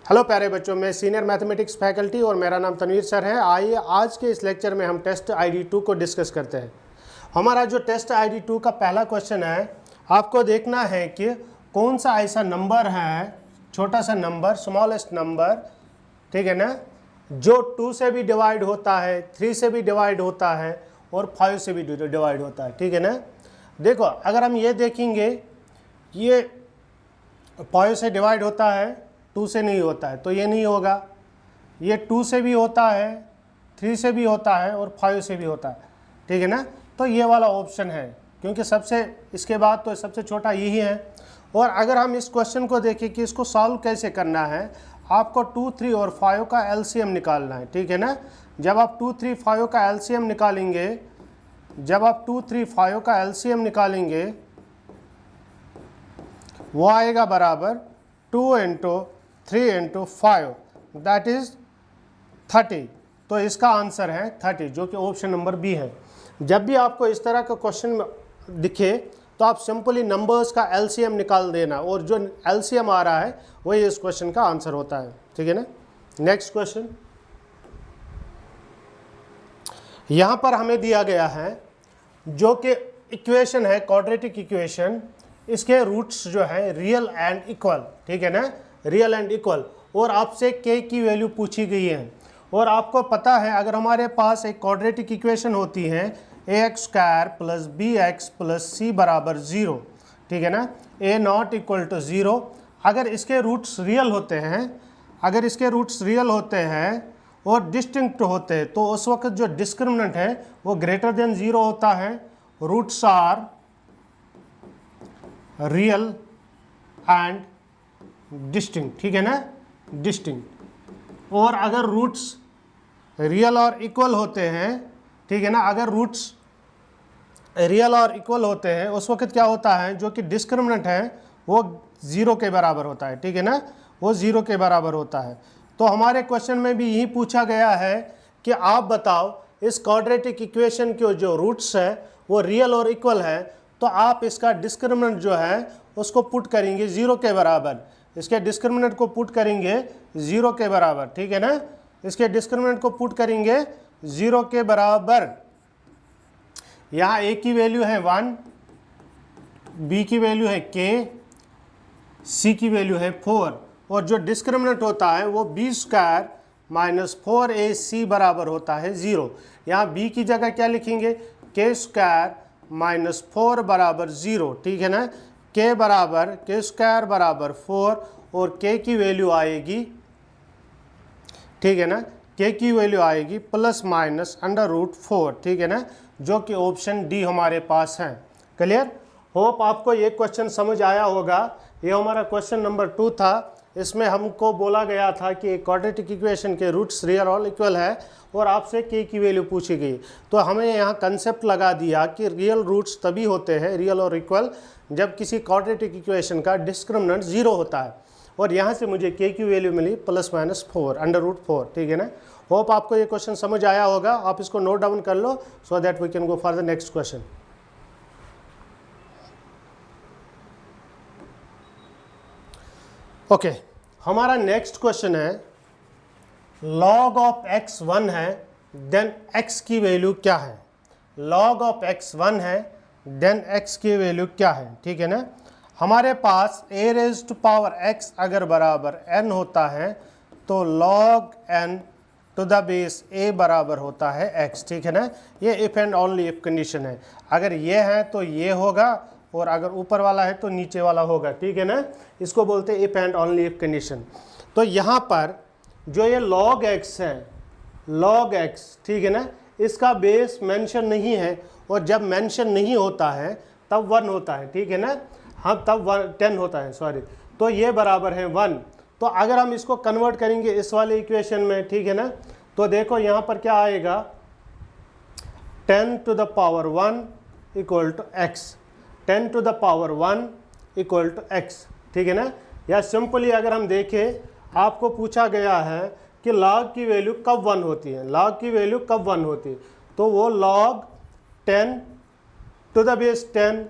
Hello प्यारे बच्चों, मैं सीनियर मैथमेटिक्स फैकल्टी और मेरा नाम तनवीर सर है। आइए आज के इस लेक्चर में हम टेस्ट आईडी 2 को डिस्कस करते हैं। हमारा जो टेस्ट आईडी 2 का पहला क्वेश्चन है, आपको देखना है कि कौन सा ऐसा नंबर है, छोटा सा नंबर, स्मॉलेस्ट नंबर, ठीक है ना, जो 2 से भी डिवाइड होता है, 3 से भी डिवाइड होता है और 5 से भी डिवाइड होता है, ठीक है ना। देखो, अगर हम ये देखेंगे, ये 5 से डिवाइड होता है, 2 से नहीं होता है, तो ये नहीं होगा। ये 2 से भी होता है, 3 से भी होता है और 5 से भी होता है, ठीक है ना। तो ये वाला ऑप्शन है, क्योंकि सबसे इसके बाद तो सबसे छोटा यही है। और अगर हम इस क्वेश्चन को देखें कि इसको सॉल्व कैसे करना है, आपको 2, 3 और 5 का एलसीएम निकालना है, ठीक है ना। जब आप 2, 3, 5 का एलसीएम निकालेंगे, वो आएगा बराबर 2 × 3 × 5, दैट इज़ 30। तो इसका आंसर है 30, जो कि ऑप्शन नंबर बी है। जब भी आपको इस तरह का क्वेश्चन दिखे तो आप सिंपली नंबर्स का एलसीएम निकाल देना, और जो एलसीएम आ रहा है वही इस क्वेश्चन का आंसर होता है, ठीक है ना। नेक्स्ट क्वेश्चन, यहाँ पर हमें दिया गया है जो कि इक्वेशन है, क्वाड्रेटिक इक्वेशन, इसके रूट्स जो है रियल एंड इक्वल, ठीक है ना, रियल एंड इक्वल, और आपसे k की वैल्यू पूछी गई है। और आपको पता है, अगर हमारे पास एक क्वाड्रेटिक इक्वेशन होती है ax² + bx + c = 0, ठीक है ना, a ≠ 0, अगर इसके रूट्स रियल होते हैं, और डिस्टिंक्ट होते हैं, तो उस वक्त जो डिस्क्रिमिनेंट है वो ग्रेटर देन 0 होता है। Roots are real and distinct, ठीक है ना, डिस्टिंक्ट। और अगर रूट्स रियल और इक्वल होते हैं, ठीक है ना, अगर रूट्स रियल और इक्वल होते हैं, उस वक्त क्या होता है, जो कि डिस्क्रिमिनेंट है वो 0 के बराबर होता है, ठीक है ना, वो 0 के बराबर होता है। तो हमारे क्वेश्चन में भी यही पूछा गया है कि आप बताओ इस क्वाड्रेटिक इक्वेशन के जो रूट्स है वो रियल और इक्वल है, तो आप इसका डिस्क्रिमिनेंट जो है उसको पुट करेंगे 0 के बराबर, इसके डिस्क्रिमिनेंट को पुट करेंगे 0 के बराबर, ठीक है ना, इसके डिस्क्रिमिनेंट को पुट करेंगे 0 के बराबर। यहाँ a की वैल्यू है 1, b की वैल्यू है k, c की वैल्यू है 4, और जो डिस्क्रिमिनेंट होता है वो b² - 4ac बराबर होता है 0। यहाँ b की जगह क्या लिखेंगे, k² - 4 बराबर 0, ठीक है ना, k² बराबर 4, और k की वैल्यू आएगी, ठीक है ना, k की वैल्यू आएगी ±√4, ठीक है ना, जो कि ऑप्शन डी हमारे पास है। क्लियर? होप आपको ये क्वेश्चन समझ आया होगा। ये हमारा क्वेश्चन नंबर 2 था। इसमें हमको बोला गया था कि क्वाड्रेटिक इक्वेशन के रूट्स रियल और इक्वल है, और आपसे k की वैल्यू पूछी गई, तो हमें यहाँ कंसेप्ट लगा दिया कि रियल रूट्स तभी होते हैं, रियल और इक्वल, जब किसी क्वाड्रेटिक इक्वेशन का डिस्क्रिमिनेंट 0 होता है। और यहाँ से मुझे k की वैल्यू मिली ±4, √4, ठीक है ना। होप आपको ये क्वेश्चन समझ आया होगा। आप इसको नोट डाउन कर लो so that we can go for the next question. Okay, हमारा नेक्स्ट क्वेश्चन है, log ऑफ x 1 है, देन x की वैल्यू क्या है। log ऑफ x 1 है, देन x की वैल्यू क्या है, ठीक है ना। हमारे पास a⁻x अगर बराबर n होता है तो log n to the base a बराबर होता है x, ठीक है ना। ये if and only if condition है। अगर ये है तो ये होगा, और अगर ऊपर वाला है तो नीचे वाला होगा, ठीक है ना। इसको बोलते हैं if and only if condition. तो यहाँ पर जो ये log x है, log x, ठीक है ना, इसका बेस मेंशन नहीं है, और जब मेंशन नहीं होता है तब 1 होता है, ठीक है ना, हाँ, तब 10 होता है, सॉरी। तो ये बराबर है 1। तो अगर हम इसको कन्वर्ट करेंगे इस वाले इक्वेशन में, ठीक है ना, तो देखो यहाँ पर क्या आएगा, 10 to the power 1 = x, 10 to the power 1 = x, ठीक है ना। या सिंपली अगर हम देखें, आपको पूछा गया है कि log की वैल्यू कब 1 होती है, log की वैल्यू कब 1 होती है, तो वो log 10 to the base 10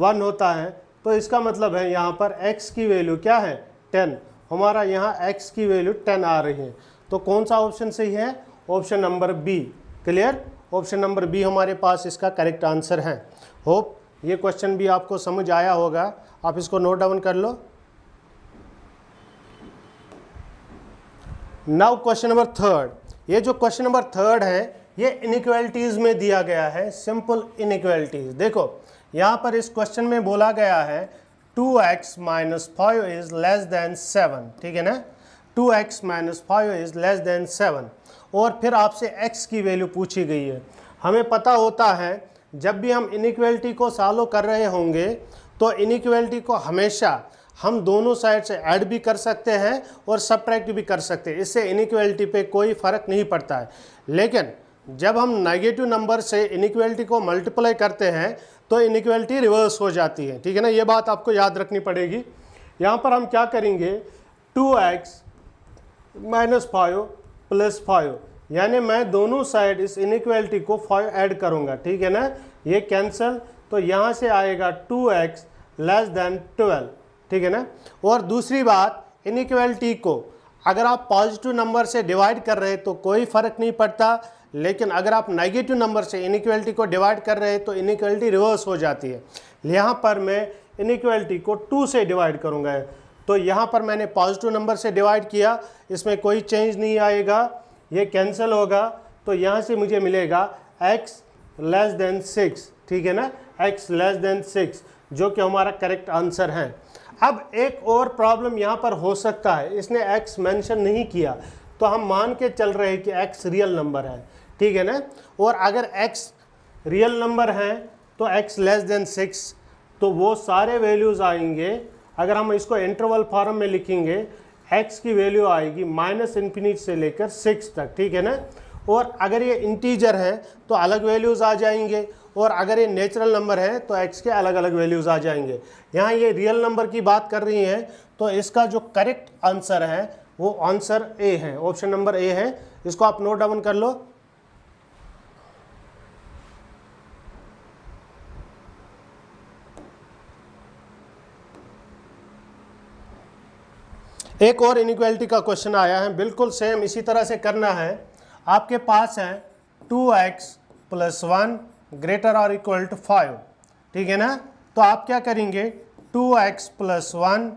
1 होता है। तो इसका मतलब है यहाँ पर x की वैल्यू क्या है, 10। हमारा यहाँ x की वैल्यू 10 आ रही है। तो कौन सा ऑप्शन सही है? Option number B. Clear? Option number B हमारे पास इसका करेक्ट आंसर है। होप ये क्वेश्चन भी आपको समझ आया होगा, आप इसको नोट डाउन कर लो। Now question number third. ये जो क्वेश्चन नंबर थर्ड है ये इनइक्वालिटीज में दिया गया है, सिंपल इनइक्वालिटीज। देखो यहाँ पर इस क्वेश्चन में बोला गया है 2x minus 5 is less than 7, ठीक है ना। 2x minus 5 is less than 7 और फिर आपसे x की वैल्यू पूछी गई है। हमें पता होता है जब भी हम इनइक्वालिटी को सॉल्व कर रहे होंगे तो इनइक्वालिटी को हमेशा हम दोनों साइड से ऐड भी कर सकते हैं और सब्ट्रैक्ट भी कर सकते हैं, इससे इनइक्वालिटी पे कोई फ़र्क नहीं पड़ता है। लेकिन जब हम नेगेटिव नंबर से इनइक्वालिटी को मल्टीप्लाई करते हैं तो इनइक्वालिटी रिवर्स हो जाती है, ठीक है ना। ये बात आपको याद रखनी पड़ेगी। यहाँ पर हम क्या करेंगे 2x माइनस 5 प्लस 5, यानी मैं दोनों साइड इस इनइक्वालिटी को 5 ऐड करूँगा, ठीक है ना। ये कैंसिल, तो यहाँ से आएगा 2x लेस देन 12, ठीक है ना। और दूसरी बात, इनइक्वालिटी को अगर आप पॉजिटिव नंबर से डिवाइड कर रहे हैं तो कोई फ़र्क नहीं पड़ता, लेकिन अगर आप नेगेटिव नंबर से इनइक्वालिटी को डिवाइड कर रहे हैं तो इनइक्वालिटी रिवर्स हो जाती है। यहाँ पर मैं इनइक्वालिटी को 2 से डिवाइड करूँगा, तो यहाँ पर मैंने पॉजिटिव नंबर से डिवाइड किया, इसमें कोई चेंज नहीं आएगा, ये कैंसिल होगा, तो यहाँ से मुझे मिलेगा x लेस देन 6, ठीक है ना, x लेस देन 6, जो कि हमारा करेक्ट आंसर है। अब एक और प्रॉब्लम यहाँ पर हो सकता है, इसने x मेंशन नहीं किया तो हम मान के चल रहे हैं कि x रियल नंबर है, ठीक है ना। और अगर x रियल नंबर है तो x लेस देन 6, तो वो सारे वैल्यूज़ आएंगे। अगर हम इसको इंटरवल फॉर्म में लिखेंगे x की वैल्यू आएगी -∞ से लेकर 6 तक, ठीक है ना। और अगर ये इंटीजर है तो अलग वैल्यूज़ आ जाएंगे, और अगर ये नेचुरल नंबर है तो x के अलग अलग वैल्यूज़ आ जाएंगे। यहाँ ये रियल नंबर की बात कर रही हैं, तो इसका जो करेक्ट आंसर है वो आंसर ए है, ऑप्शन नंबर ए है। इसको आप नोट डाउन कर लो। एक और इनइक्वालिटी का क्वेश्चन आया है, बिल्कुल सेम इसी तरह से करना है। आपके पास है 2x प्लस 1 ग्रेटर और इक्वल टू 5, ठीक है ना। तो आप क्या करेंगे 2x प्लस 1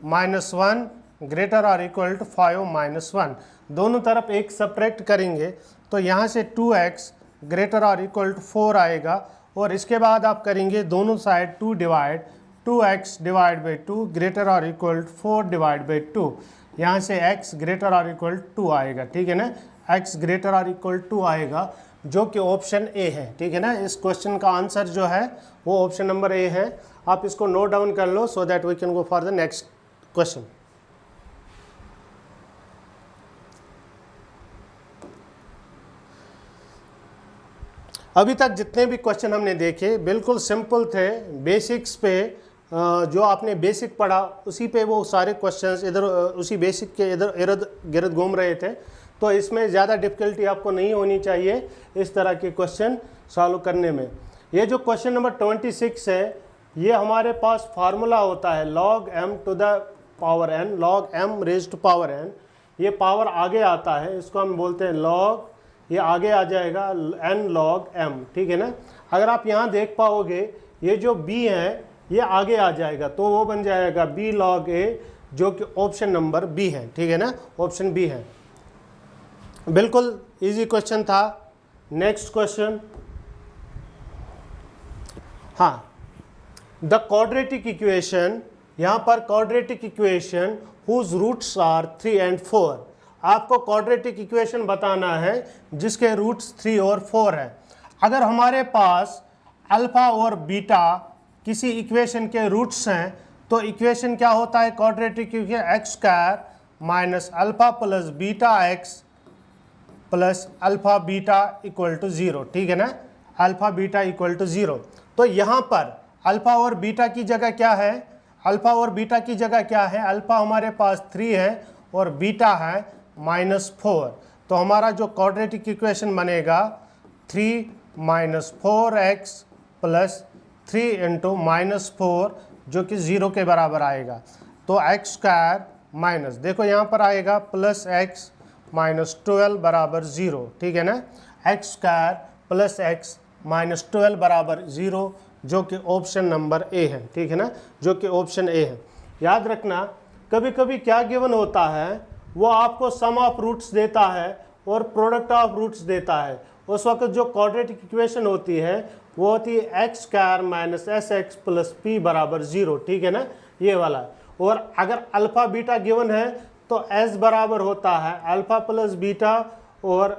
माइनस 1 ग्रेटर और इक्वल टू 5 माइनस 1, दोनों तरफ एक सब्ट्रैक्ट करेंगे, तो यहाँ से 2x ग्रेटर और इक्वल टू 4 आएगा, और इसके बाद आप करेंगे दोनों side 2 divide, 2x divide by 2 greater और इक्वल टू 4 डिवाइड बाई 2, यहाँ से x ग्रेटर और इक्वल टू 2 आएगा, ठीक है ना। x ग्रेटर और इक्वल टू 2 आएगा, जो कि ऑप्शन ए है, ठीक है ना। इस क्वेश्चन का आंसर जो है वो ऑप्शन नंबर ए है। आप इसको नोट डाउन कर लो so that we can go for the next question. अभी तक जितने भी क्वेश्चन हमने देखे बिल्कुल सिंपल थे, बेसिक्स पे जो आपने बेसिक पढ़ा उसी पे वो सारे क्वेश्चंस इधर उसी बेसिक के इधर इर्द गिर्द घूम रहे थे, तो इसमें ज़्यादा डिफ़िकल्टी आपको नहीं होनी चाहिए इस तरह के क्वेश्चन सॉल्व करने में। ये जो क्वेश्चन नंबर 26 है, ये हमारे पास फार्मूला होता है log m to the power n, log m raise to power n। ये पावर आगे आता है, इसको हम बोलते हैं log, ये आगे आ जाएगा n log m, ठीक है ना। अगर आप यहाँ देख पाओगे ये जो b है ये आगे आ जाएगा, तो वो बन जाएगा b log a, जो कि ऑप्शन नंबर बी है, ठीक है ना, ऑप्शन बी है। बिल्कुल इजी क्वेश्चन था। नेक्स्ट क्वेश्चन, हाँ, द क्वाड्रेटिक इक्वेशन, यहाँ पर quadratic equation whose roots are 3 and 4। आपको क्वाड्रेटिक इक्वेशन बताना है जिसके रूट्स 3 और 4 है। अगर हमारे पास अल्फा और बीटा किसी इक्वेशन के रूट्स हैं तो इक्वेशन क्या होता है quadratic equation, x square minus alpha plus beta x plus alpha beta equal to 0, ठीक है ना, अल्फा बीटा इक्वल टू 0। तो यहाँ पर अल्फा और बीटा की जगह क्या है, अल्फा और बीटा की जगह क्या है, अल्फा हमारे पास 3 है और बीटा है -4। तो हमारा जो क्वाड्रेटिक इक्वेशन बनेगा 3 माइनस 4x प्लस 3 इंटू -4, जो कि 0 के बराबर आएगा। तो एक्स स्क्वायर माइनस, देखो यहाँ पर आएगा प्लस एक्स माइनस 12 बराबर 0, ठीक है ना, x square plus x minus 12 बराबर 0, जो कि ऑप्शन नंबर ए है, ठीक है ना, जो कि ऑप्शन ए है। याद रखना कभी कभी क्या गिवन होता है, वो आपको सम ऑफ रूट्स देता है और प्रोडक्ट ऑफ रूट्स देता है। उस वक्त जो क्वाड्रेटिक इक्वेशन होती है वो होती है x square minus S x plus P बराबर 0, ठीक है ना, ये वाला। और अगर अल्फ़ा बीटा गिवन है तो एस बराबर होता है अल्फ़ा प्लस बीटा और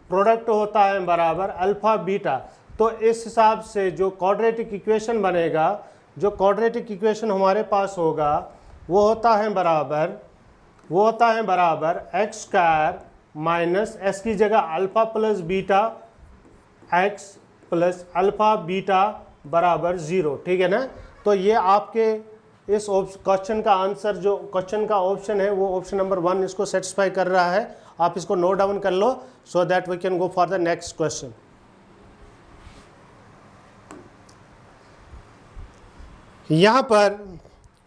प्रोडक्ट होता है बराबर अल्फ़ा बीटा। तो इस हिसाब से जो क्वाड्रेटिक इक्वेशन बनेगा, जो क्वाड्रेटिक इक्वेशन हमारे पास होगा वो होता है बराबर एक्स स्क्वायर माइनस एस की जगह alpha plus beta x plus alpha beta बराबर 0, ठीक है ना। तो ये आपके इस क्वेश्चन का आंसर, जो क्वेश्चन का ऑप्शन है वो ऑप्शन नंबर 1 इसको सेटिस्फाई कर रहा है। आप इसको नोट डाउन कर लो so that we can go for the next question. यहाँ पर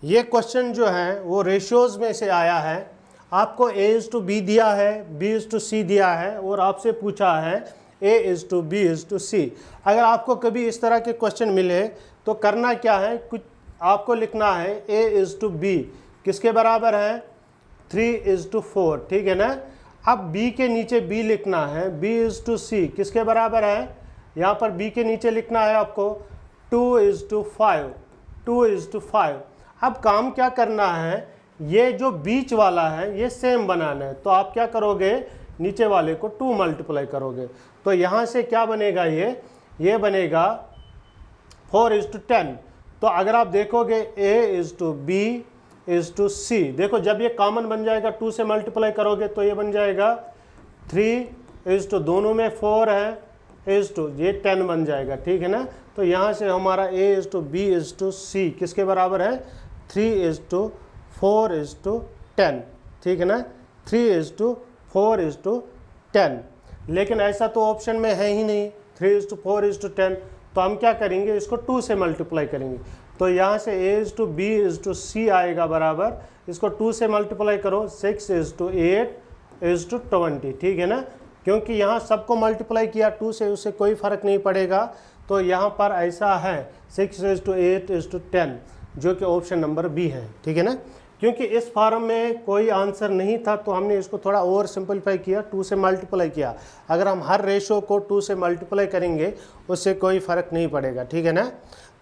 ये क्वेश्चन जो है वो रेशियोज में से आया है। आपको A:B दिया है, B:C दिया है और आपसे पूछा है A:B:C। अगर आपको कभी इस तरह के क्वेश्चन मिले तो करना क्या है, कुछ आपको लिखना है A:B किसके बराबर है 3:4, ठीक है ना। अब B के नीचे B लिखना है, B:C किसके बराबर है, यहाँ पर B के नीचे लिखना है आपको 2:5। अब काम क्या करना है, ये जो बीच वाला है ये सेम बनाना है। तो आप क्या करोगे, नीचे वाले को 2 मल्टीप्लाई करोगे। तो यहाँ से क्या बनेगा, ये बनेगा 4:10। तो अगर आप देखोगे A:B:C, देखो जब ये कॉमन बन जाएगा 2 से मल्टीप्लाई करोगे तो ये बन जाएगा 3:, दोनों में 4 है, ये 10 बन जाएगा, ठीक है ना। तो यहाँ से हमारा A:B:C किसके बराबर है 3:4:10, ठीक है ना, 3:4:10। लेकिन ऐसा तो ऑप्शन में है ही नहीं 3:4:10, तो हम क्या करेंगे, इसको 2 से मल्टीप्लाई करेंगे। तो यहाँ से A:B:C आएगा बराबर, इसको 2 से मल्टीप्लाई करो 6:8:20, ठीक है ना, क्योंकि यहाँ सबको मल्टीप्लाई किया 2 से, उससे कोई फ़र्क नहीं पड़ेगा। तो यहाँ पर ऐसा है 6:8:10, जो कि ऑप्शन नंबर बी है, ठीक है ना। क्योंकि इस फॉर्म में कोई आंसर नहीं था तो हमने इसको थोड़ा और सिंपलीफाई किया, 2 से मल्टीप्लाई किया। अगर हम हर रेशो को 2 से मल्टीप्लाई करेंगे उससे कोई फ़र्क नहीं पड़ेगा, ठीक है ना।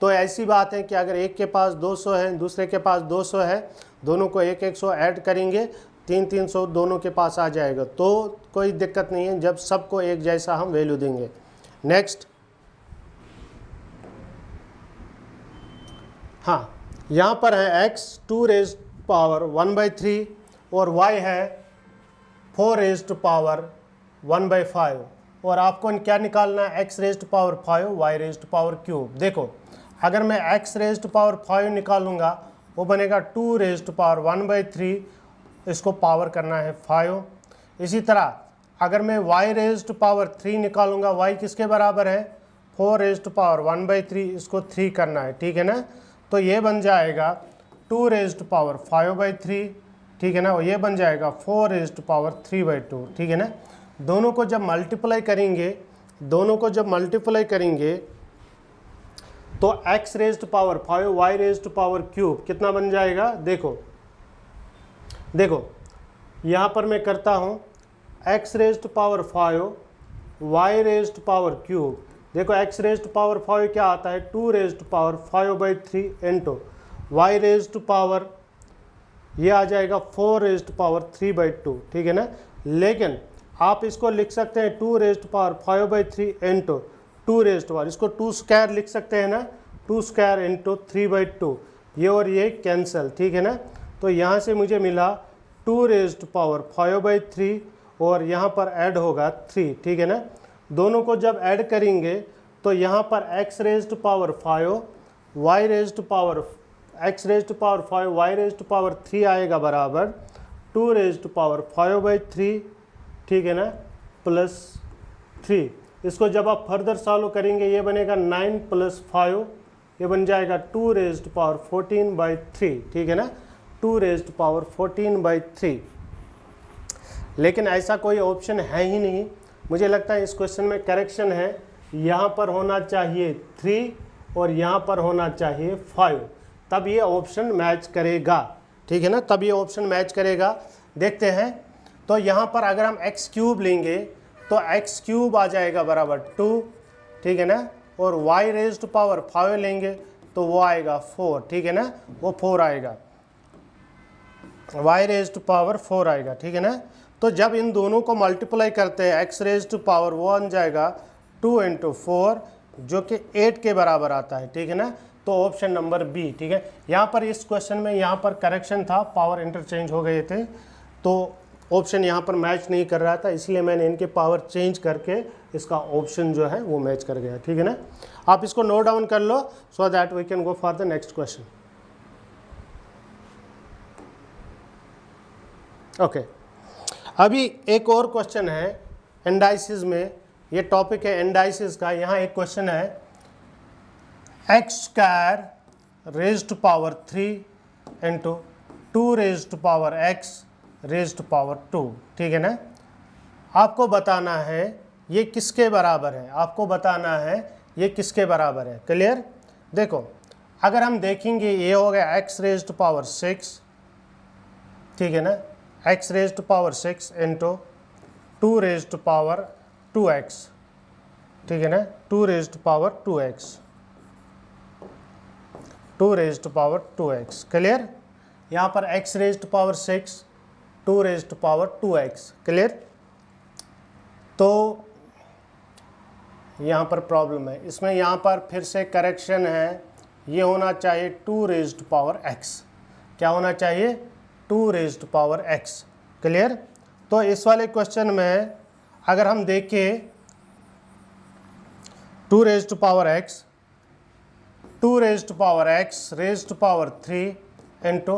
तो ऐसी बात है कि अगर एक के पास 200 है, दूसरे के पास 200 है, दोनों को 100 ऐड करेंगे 300 दोनों के पास आ जाएगा, तो कोई दिक्कत नहीं है जब सबको एक जैसा हम वैल्यू देंगे। नेक्स्ट, हाँ, यहाँ पर है x 2⁻1/3 और y है 4⁻1/5 और आपको क्या निकालना है, x⁻5 y⁻3। देखो अगर मैं x⁻5 निकालूंगा वो बनेगा 2⁻1/3, इसको पावर करना है 5। इसी तरह अगर मैं y⁻3 निकालूंगा, y किसके बराबर है 4⁻1/3, इसको 3 करना है, ठीक है ना। तो ये बन जाएगा 2⁻5/3, ठीक है ना, और ये बन जाएगा 4⁻3/2, ठीक है ना। दोनों को जब मल्टीप्लाई करेंगे तो x⁻5 y⁻3 कितना बन जाएगा, देखो यहाँ पर मैं करता हूँ x⁻5 y⁻3। देखो x⁻5 क्या आता है 2⁻5/3 इंटू y⁻, ये आ जाएगा 4⁻3/2, ठीक है ना। लेकिन आप इसको लिख सकते हैं 2⁻5/3 इंटू 2⁻, इसको 2 स्क्वायर लिख सकते हैं ना, 2 स्क्वायर इंटू 3/2, ये और ये कैंसिल, ठीक है ना। तो यहाँ से मुझे मिला 2⁻5/3 और यहाँ पर ऐड होगा 3, ठीक है ना। दोनों को जब ऐड करेंगे तो यहाँ पर x⁻5 y⁻3 आएगा बराबर 2⁻5/3, ठीक है ना, प्लस 3। इसको जब आप फर्दर सॉल्व करेंगे ये बनेगा 9 + 5, ये बन जाएगा 2⁻14/3, ठीक है ना। 2^14/3। लेकिन ऐसा कोई ऑप्शन है ही नहीं। मुझे लगता है इस क्वेश्चन में करेक्शन है, यहाँ पर होना चाहिए 3 और यहाँ पर होना चाहिए 5, तब ये ऑप्शन मैच करेगा। ठीक है ना, तब ये ऑप्शन मैच करेगा। देखते हैं, तो यहाँ पर अगर हम x³ लेंगे तो x³ आ जाएगा बराबर 2, ठीक है ना, और y⁵5 लेंगे तो वो आएगा 4, ठीक है ना, वो 4 आएगा, y⁴ आएगा, ठीक है ना। तो जब इन दोनों को मल्टीप्लाई करते हैं x⁴ वो बन जाएगा 2 × 4 जो कि 8 के बराबर आता है, ठीक है ना। तो ऑप्शन नंबर बी, ठीक है। यहाँ पर इस क्वेश्चन में यहाँ पर करेक्शन था, पावर इंटरचेंज हो गए थे, तो ऑप्शन यहाँ पर मैच नहीं कर रहा था, इसलिए मैंने इनके पावर चेंज करके इसका ऑप्शन जो है वो मैच कर गया, ठीक है ना। आप इसको नोट डाउन कर लो so that we can go for the next question. Okay, अभी एक और क्वेश्चन है एंडाइसिस में, ये टॉपिक है एंडाइसिस का। यहाँ एक क्वेश्चन है x² raised to power 3 into 2 raised to power x raised to power 2, ठीक है ना। आपको बताना है ये किसके बराबर है, आपको बताना है ये किसके बराबर है। क्लियर? देखो, अगर हम देखेंगे ये हो गया x raised to power 6, ठीक है ना, x raised to power 6 into 2 raised to power 2x, ठीक है ना, 2 raised to power 2x, 2 raised to power 2x। Clear? यहाँ पर x raised to power 6, 2 raised to power 2x। Clear? तो यहाँ पर प्रॉब्लम है, इसमें यहाँ पर फिर से करेक्शन है, ये होना चाहिए 2 raised to power x। क्या होना चाहिए? 2 raised to power x। Clear? तो इस वाले क्वेश्चन में अगर हम देखें 2 raised to power x, 2 raised to power x raised to power 3 into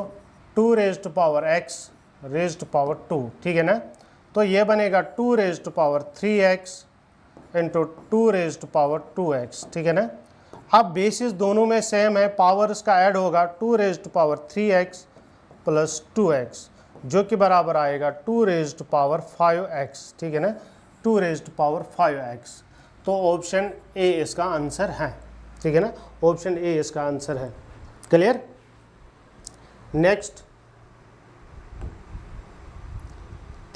2 raised to power x raised to power 2, ठीक है ना। तो ये बनेगा 2 raised to power 3x into 2 raised to power 2x, ठीक है ना। अब बेसिस दोनों में सेम है, पावर इसका ऐड होगा 2 raised to power 3x plus 2x जो कि बराबर आएगा 2 raised to power 5x, ठीक है ना, 2 raised to power 5x। तो ऑप्शन ए इसका आंसर है, ठीक है ना, ऑप्शन ए इसका आंसर है। क्लियर? Next,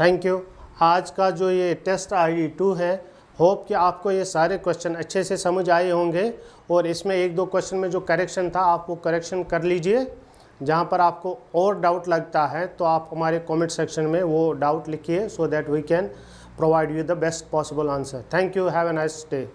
thank you. आज का जो ये टेस्ट ID 2 है, होप कि आपको ये सारे क्वेश्चन अच्छे से समझ आए होंगे, और इसमें 1-2 क्वेश्चन में जो करेक्शन था आप वो करेक्शन कर लीजिए। जहाँ पर आपको और डाउट लगता है तो आप हमारे कमेंट सेक्शन में वो डाउट लिखिए, so that we can provide you the best possible answer. Thank you, have a nice day.